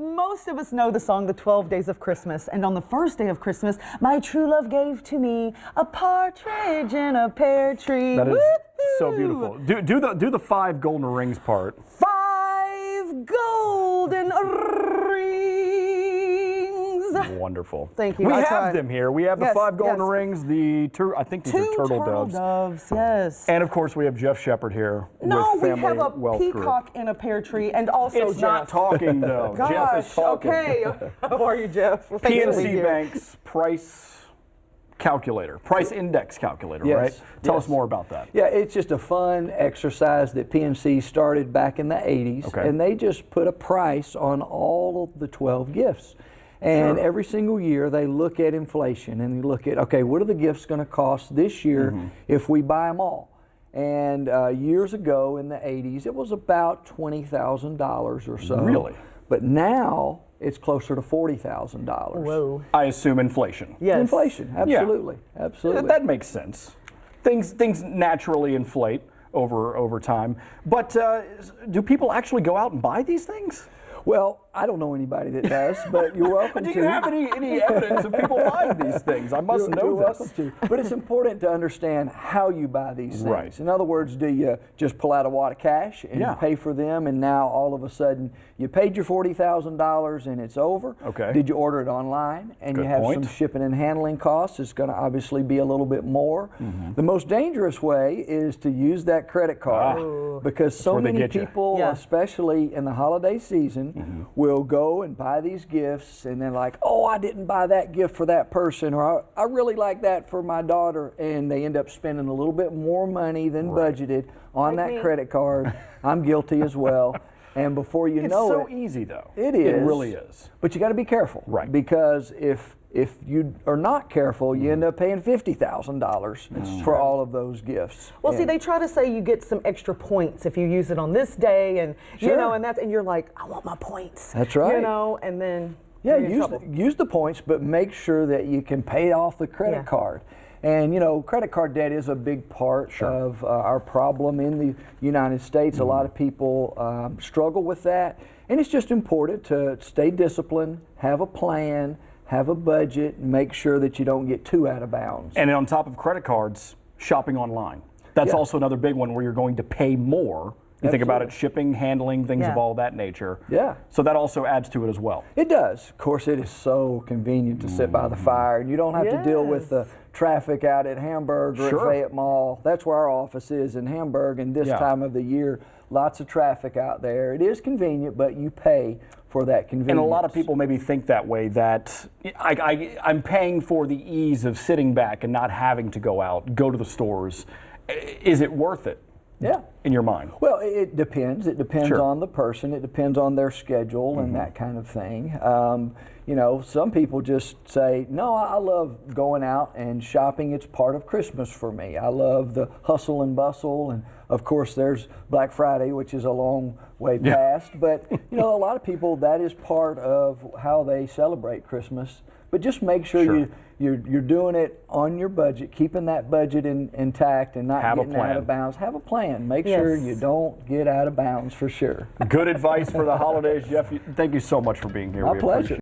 Most of us know the song The 12 Days of Christmas, and on the first day of Christmas, my true love gave to me a partridge in a pear tree. That is Woo-hoo! so beautiful. Do the 5 golden rings part. 5 golden rings. Wonderful. Thank you. We I have tried. them here. We have the Yes, 5 golden yes. rings. I think these 2 are turtle doves. doves, yes. And of course, we have Jeff Shepard here No, with we Family have a Wealth Group. peacock in a pear tree, and also It's Jeff. not talking though. Gosh, Jeff is talking. okay. How are you, Jeff? Well, thanks for being PNC here. Bank's price index calculator, Yes, right? Tell yes. us more about that. Yeah, it's just a fun exercise that PNC started back in the 80s, Okay. and they just put a price on all of the 12 gifts. And Sure. every single year they look at inflation and they look at, okay, what are the gifts going to cost this year if we buy them all? And years ago in the 80s, it was about $20,000 or so. Really? But now it's closer to $40,000. Whoa. I assume inflation. Yes. Inflation, absolutely, absolutely. That makes sense. Things naturally inflate over time. But do people actually go out and buy these things? Well, I don't know anybody that does, but you're welcome Do to. you have any evidence of people buying these things? I must know You're this. welcome to. But it's important to understand how you buy these things. Right. In other words, do you just pull out a wad of cash and Yeah. pay for them, and now all of a sudden you paid your $40,000 and it's over? Okay. Did you order it online and Good you have point. some shipping and handling costs? It's going to obviously be a little bit more. The most dangerous way is to use that credit card because so where they many get you. people, Yeah. especially in the holiday season, will go and buy these gifts and then like, oh, I didn't buy that gift for that person, or I really like that for my daughter, and they end up spending a little bit more money than budgeted on Like that me. credit card. I'm guilty as well. And before you It's know so it, easy though. it It is. really is. But you got to be careful, Right. Because if you are not careful, you end up paying $50,000 for all of those gifts. Well, see, And- they try to say you get some extra points if you use it on this day, and you Sure. know, and you're like, I want my points. That's right. You know, and then Yeah, you're in trouble. use the points, but make sure that you can pay off the credit Yeah. card. And you know, credit card debt is a big part of our problem in the United States. A lot of people struggle with that, and it's just important to stay disciplined, have a plan, have a budget, make sure that you don't get too out of bounds. And on top of credit cards, shopping online. That's Yeah. also another big one where you're going to pay more. You think about it, shipping, handling, things of Yeah. all that nature. Yeah. So that also adds to it as well. It does. Of course, it is so convenient to sit by the fire, and you don't have to deal with the traffic out at Hamburg or Sure. at Fayette Mall. That's where our office is in Hamburg, and this Yeah. time of the year, lots of traffic out there. It is convenient, but you pay for that convenience. And a lot of people maybe think that way, that I'm paying for the ease of sitting back and not having to go out, go to the stores. Is it worth it? Yeah. In your mind? Well, it depends. It depends Sure. on the person. It depends on their schedule and that kind of thing. You know, some people just say, no, I love going out and shopping. It's part of Christmas for me. I love the hustle and bustle. And of course, there's Black Friday, which is a long way past. But, you know, a lot of people, that is part of how they celebrate Christmas. But just make sure you're doing it on your budget, keeping that budget intact and not Have a getting out plan. of bounds. Have a plan. Make sure Yes. you don't get out of bounds for sure. Good advice for the holidays, Jeff. Thank you so much for being here. My We pleasure. appreciate it.